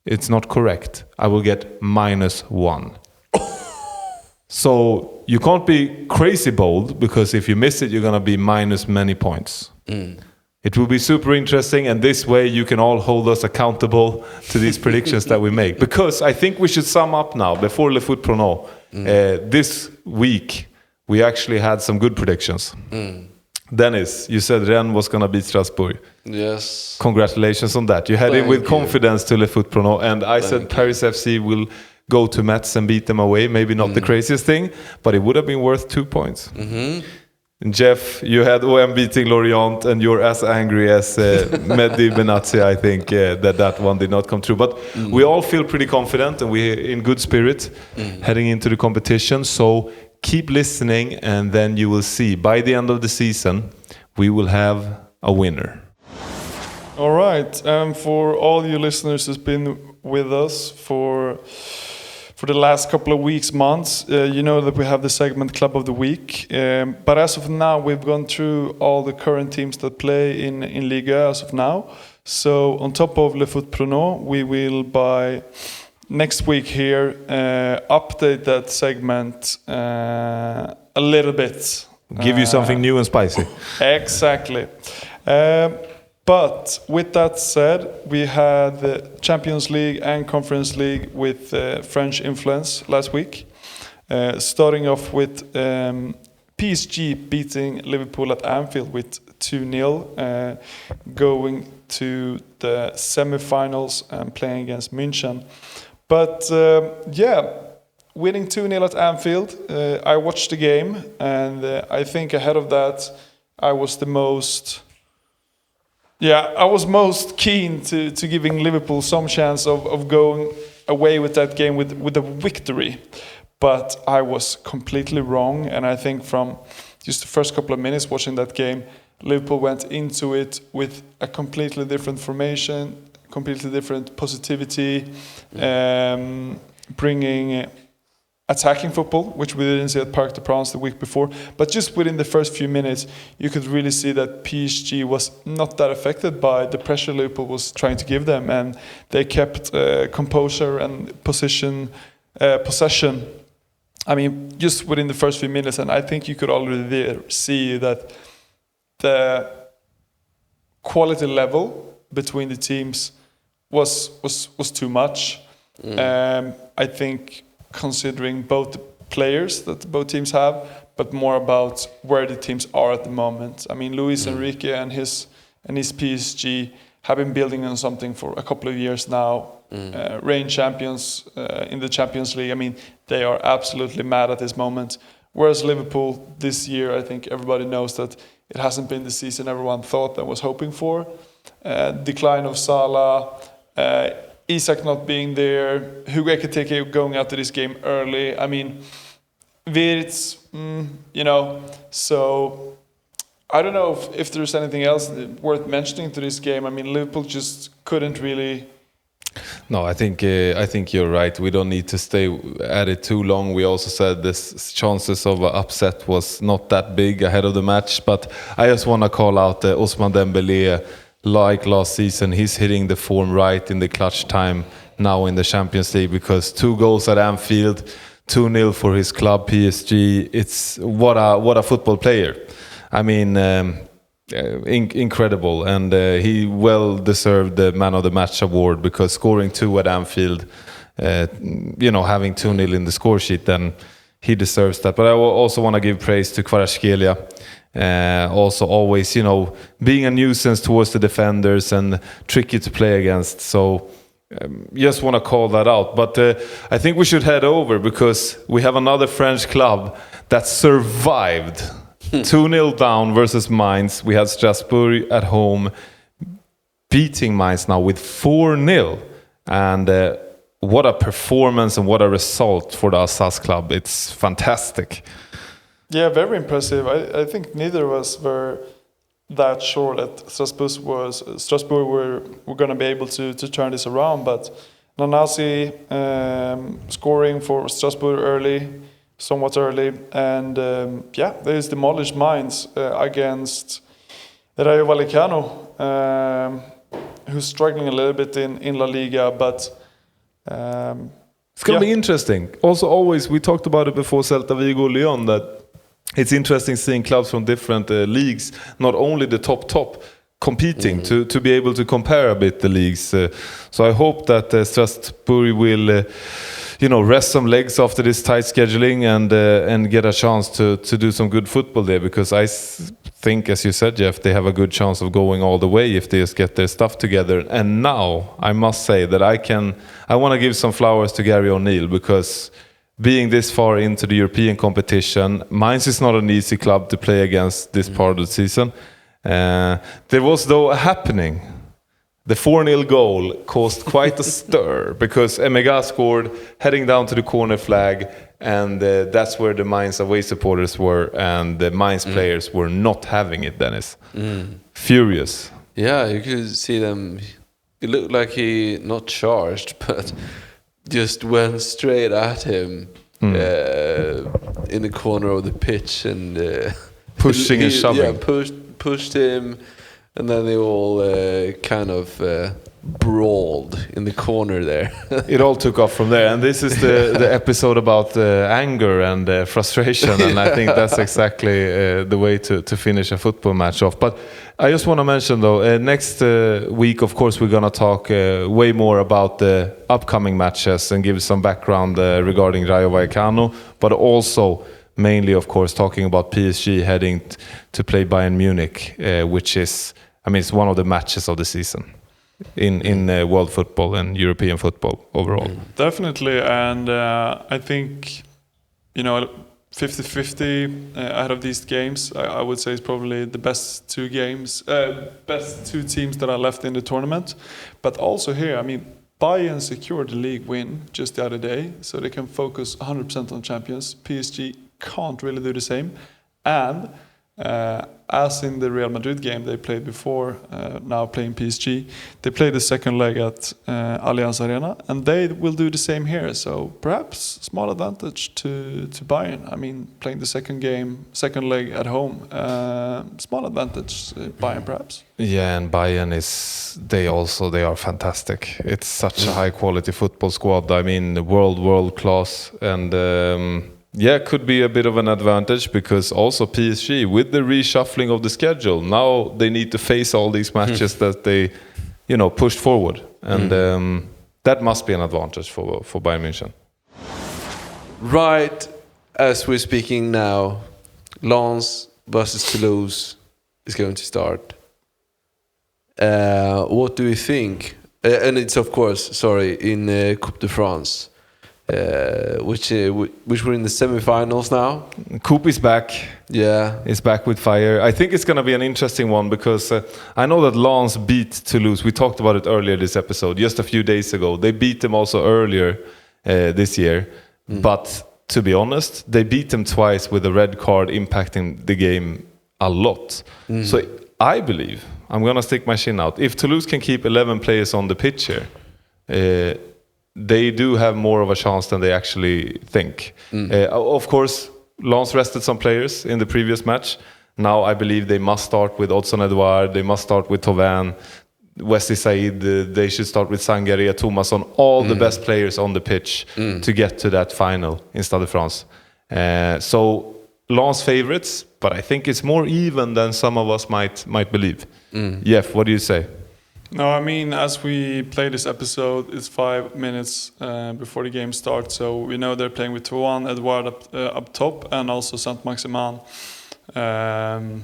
it's not correct, I will get -1. So you can't be crazy bold, because if you miss it, you're going to be minus many points. It will be super interesting, and this way you can all hold us accountable to these predictions that we make. Because I think we should sum up now, before Le Foot Prono. This week, we actually had some good predictions. Dennis, you said Rennes was going to beat Strasbourg.
Yes.
Congratulations on that. You head in with confidence to Le Foot Prono, and I said Paris FC will go to Metz and beat them away. Maybe not the craziest thing, but it would have been worth 2 points. And Jeff, you had OM beating Lorient, and you're as angry as Mehdi Benazzi, I think, that one did not come true. But we all feel pretty confident, and we're in good spirit heading into the competition. So keep listening, and then you will see, by the end of the season, we will have a winner.
All right. For all you listeners who's been with us for the last couple of weeks, months, you know that we have the segment Club of the Week. But as of now, we've gone through all the current teams that play in Liga as of now. So on top of Le Foot Prono, we will by next week here update that segment a little bit.
Give you something new and spicy.
Exactly. But with that said, we had the Champions League and Conference League with French influence last week. Starting off with PSG beating Liverpool at Anfield with 2-0, going to the semi-finals and playing against München. But winning 2-0 at Anfield, I watched the game, and I think ahead of that, I was the most Yeah, I was most keen to giving Liverpool some chance of going away with that game with a victory. But I was completely wrong. And I think from just the first couple of minutes watching that game, Liverpool went into it with a completely different formation, completely different positivity, bringing attacking football, which we didn't see at Parc de France the week before. But just within the first few minutes, you could really see that PSG was not that affected by the pressure Liverpool was trying to give them, and they kept composure and possession. I mean, just within the first few minutes, and I think you could already there see that the quality level between the teams was too much. I think, considering both the players that both teams have, but more about where the teams are at the moment. I mean, Luis Enrique and his PSG have been building on something for a couple of years now. Reign champions in the Champions League. I mean, they are absolutely mad at this moment. Whereas Liverpool this year, I think everybody knows that it hasn't been the season everyone thought and was hoping for. Decline of Salah, Isak not being there, Hugo Ekitike going out to this game early. I mean, Wirtz, so I don't know if there's anything else worth mentioning to this game. I mean, Liverpool just couldn't really.
No, I think you're right. We don't need to stay at it too long. We also said this chances of an upset was not that big ahead of the match. But I just want to call out Ousmane Dembélé. Like last season, he's hitting the form right in the clutch time now in the Champions League, because 2 goals at Anfield, 2-0 for his club PSG. It's what a football player. I mean, incredible, and he well deserved the Man of the Match award, because scoring 2 at Anfield, having 2-0 in the score sheet, then he deserves that. But I also want to give praise to Kvaratskhelia. Also always, being a nuisance towards the defenders and tricky to play against. So just want to call that out. But I think we should head over, because we have another French club that survived 2-0 down versus Mainz. We had Strasbourg at home beating Mainz now with 4-0. And what a performance and what a result for the Alsace club. It's fantastic.
Yeah, very impressive. I think neither of us were that sure that Strasbourg were going to be able to turn this around. But Nanasi scoring for Strasbourg somewhat early, and there's demolished Mainz against Rayo Vallecano, who's struggling a little bit in La Liga, but.
It's going to be interesting. Also, always, we talked about it before Celta Vigo Lyon, that it's interesting seeing clubs from different leagues, not only the top competing, to be able to compare a bit the leagues. So I hope that Strasbourg will rest some legs after this tight scheduling and get a chance to do some good football there, because I think, as you said, Jeff, they have a good chance of going all the way if they just get their stuff together. And now I must say that I want to give some flowers to Gary O'Neill, because being this far into the European competition, Mainz is not an easy club to play against this part of the season. There was, though, a happening. The 4-0 goal caused quite a stir, because Emega scored heading down to the corner flag, and that's where the Mainz away supporters were, and the Mainz players were not having it, Dennis. Furious.
Yeah, you could see them. It looked like he not charged, but just went straight at him in the corner of the pitch, and
pushing and shoving.
Yeah, pushed him, and then they all kind of brawled in the corner there.
It all took off from there, and this is the episode about anger and frustration, and I think that's exactly the way to finish a football match off. But I just want to mention, though, next week, of course, we're going to talk way more about the upcoming matches and give some background regarding Rayo Vallecano, but also mainly, of course, talking about PSG heading to play Bayern Munich, which is, it's one of the matches of the season in world football and European football overall.
Definitely, and I think, 50-50 out of these games. I would say it's probably the best two games, best two teams that are left in the tournament. But also here, I mean, Bayern secured the league win just the other day, so they can focus 100% on champions. PSG can't really do the same. And as in the Real Madrid game they played before, now playing PSG, they played the second leg at Allianz Arena, and they will do the same here. So perhaps small advantage to Bayern. I mean, playing the second leg at home, small advantage Bayern perhaps.
Yeah, and Bayern they are fantastic. It's such a high quality football squad. I mean, world class, and could be a bit of an advantage, because also PSG, with the reshuffling of the schedule, now they need to face all these matches that they, pushed forward, and that must be an advantage for Bayern München.
Right as we're speaking now, Lens versus Toulouse is going to start. What do you think? And it's of course, in Coupe de France. Which we're in the semi-finals now.
Coupe is back.
Yeah,
it's back with fire. I think it's going to be an interesting one, because I know that Lens beat Toulouse. We talked about it earlier this episode, just a few days ago. They beat them also earlier this year. But to be honest, they beat them twice with a red card impacting the game a lot. So I believe, I'm going to stick my chin out, if Toulouse can keep 11 players on the pitch here, they do have more of a chance than they actually think. Of course, Lens rested some players in the previous match. Now I believe they must start with Odson Edouard, they must start with Thauvin, Wesley Said, they should start with Sangaré, Thomasson, all the best players on the pitch to get to that final in Stade de France. So Lens favorites, but I think it's more even than some of us might believe. Jeff, what do you say?
No, I mean, as we play this episode, it's 5 minutes before the game starts, so we know they're playing with Thauvin, Edouard up top, and also Saint-Maximin. And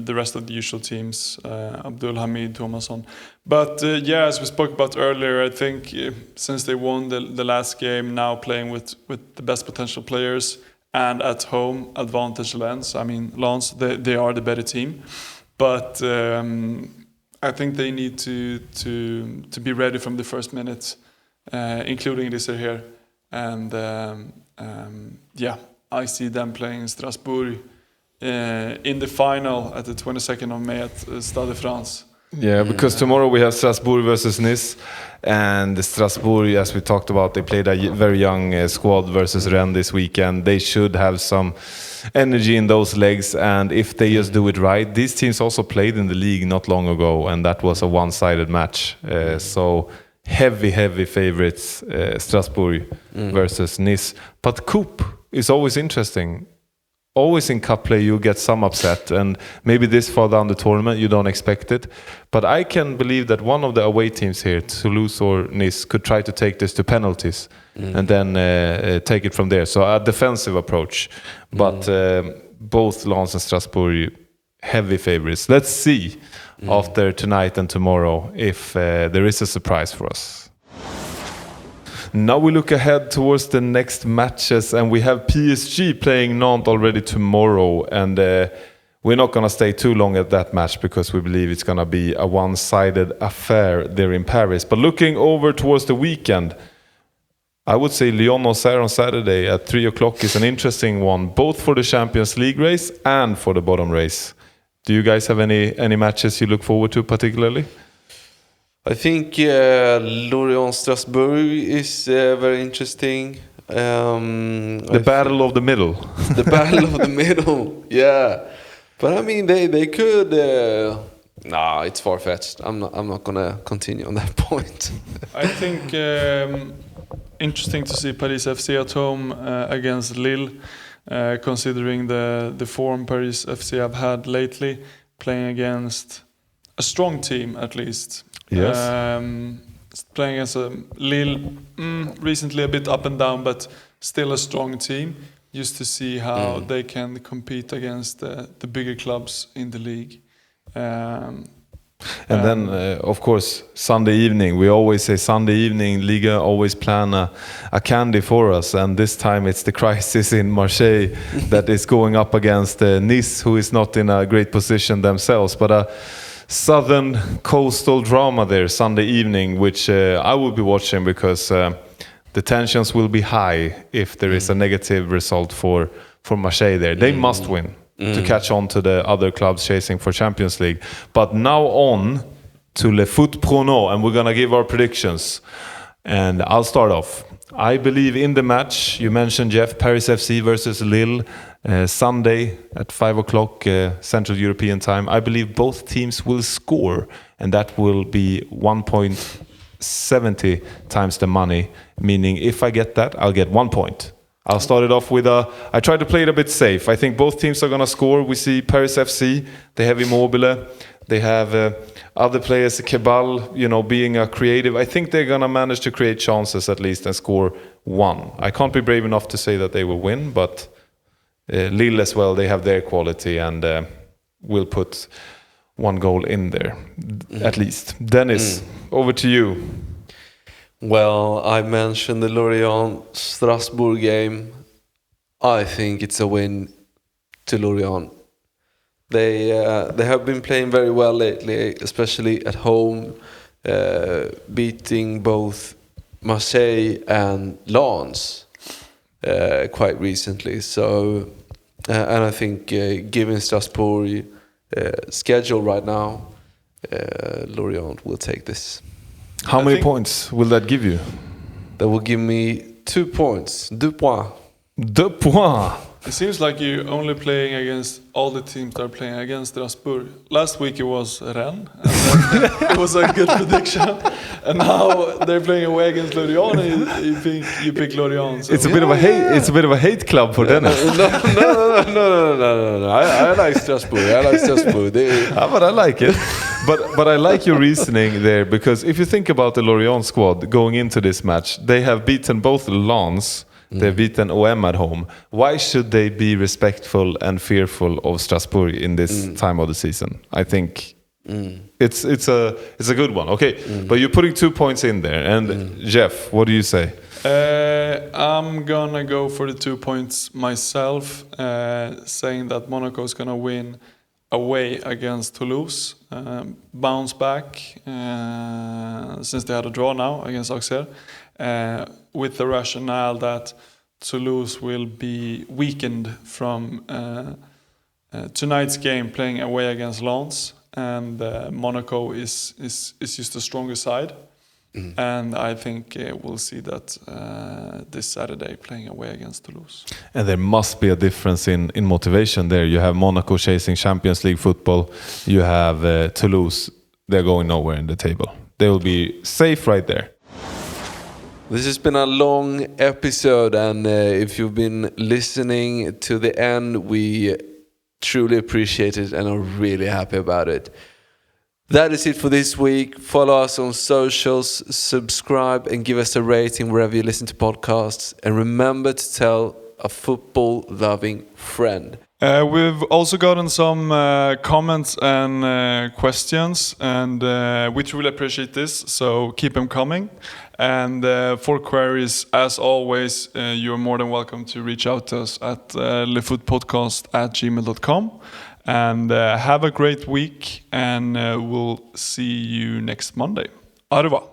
the rest of the usual teams, Abdul Hamid, Thomasson. But as we spoke about earlier, I think since they won the last game, now playing with the best potential players and at home, advantage Lens. I mean, Lens, they are the better team, but I think they need to be ready from the first minute, including this here. And I see them playing Strasbourg in the final at the 22nd of May at Stade de France.
Yeah, because tomorrow we have Strasbourg versus Nice, and Strasbourg, as we talked about, they played a very young squad versus Rennes this weekend. They should have some energy in those legs, and if they just do it right, these teams also played in the league not long ago, and that was a one-sided match. So heavy favorites, Strasbourg versus Nice. But Coupe is always interesting. Always in cup play you get some upset, and maybe this far down the tournament you don't expect it. But I can believe that one of the away teams here, Toulouse or Nice, could try to take this to penalties and then take it from there. So a defensive approach. But both Lens and Strasbourg, heavy favorites. Let's see after tonight and tomorrow if there is a surprise for us. Now we look ahead towards the next matches, and we have PSG playing Nantes already tomorrow, and we're not going to stay too long at that match because we believe it's going to be a one-sided affair there in Paris. But looking over towards the weekend, I would say Lyon-Auxerre on Saturday at 3 o'clock is an interesting one, both for the Champions League race and for the bottom race. Do you guys have any matches you look forward to particularly?
I think Lorient Strasbourg is very interesting.
The battle of the middle.
The battle of the middle, yeah. But I mean, they could. It's far-fetched. I'm not gonna continue on that point.
I think interesting to see Paris FC at home against Lille, considering the form Paris FC have had lately, playing against a strong team at least.
Yes.
Playing as a Lille, recently a bit up and down, but still a strong team. Just to see how they can compete against the bigger clubs in the league.
And then, of course, Sunday evening. We always say Sunday evening, Liga always plan a candy for us. And this time it's the crisis in Marseille that is going up against Nice, who is not in a great position themselves. But a southern coastal drama there Sunday evening, which I will be watching because the tensions will be high if there is a negative result for Marseille there. They must win to catch on to the other clubs chasing for Champions League. But now on to Le Foot Prono, and we're going to give our predictions. And I'll start off. I believe in the match, you mentioned, Jeff, Paris FC versus Lille, Sunday at 5 o'clock Central European time. I believe both teams will score, and that will be 1.70 times the money, meaning if I get that, I'll get 1 point. I'll start it off with I try to play it a bit safe. I think both teams are going to score. We see Paris FC, they have Immobile, they have other players, Kebal, being a creative. I think they're going to manage to create chances at least and score 1. I can't be brave enough to say that they will win, but Lille as well, they have their quality and will put 1 goal in there, at least. Dennis, over to you.
Well, I mentioned the Lorient Strasbourg game. I think it's a win to Lorient. They have been playing very well lately, especially at home, beating both Marseille and Lens quite recently. So, and I think given Strasbourg schedule right now, Lorient will take this.
How many points will that give you?
That will give me 2 points. 2 points.
2 points.
It seems like you're only playing against all the teams that are playing against Strasbourg. Last week it was Rennes, and it was a good prediction. And now they're playing away against Lorient, and you pick Lorient. So.
It's a bit of a hate. It's a bit of a hate club for Dennis.
No. I like Strasbourg.
But I like it. But I like your reasoning there, because if you think about the Lorient squad going into this match, they have beaten both Lens. They've beaten OM at home. Why should they be respectful and fearful of Strasbourg in this time of the season? I think it's a good one. Okay, but you're putting 2 points in there. And Jeff, what do you say?
I'm gonna go for the 2 points myself, saying that Monaco is gonna win away against Toulouse, bounce back since they had a draw now against Auxerre. With the rationale that Toulouse will be weakened from tonight's game playing away against Lens, and Monaco is just a stronger side. And I think we'll see that this Saturday playing away against Toulouse.
And there must be a difference in motivation there. You have Monaco chasing Champions League football. You have Toulouse, they're going nowhere in the table. They will be safe right there.
This has been a long episode, and if you've been listening to the end, we truly appreciate it and are really happy about it. That is it for this week. Follow us on socials, subscribe and give us a rating wherever you listen to podcasts. And remember to tell a football-loving friend.
We've also gotten some comments and questions, and we truly appreciate this, so keep them coming. And for queries, as always, you're more than welcome to reach out to us at lefootpodcast@gmail.com. And have a great week, and we'll see you next Monday. Au revoir.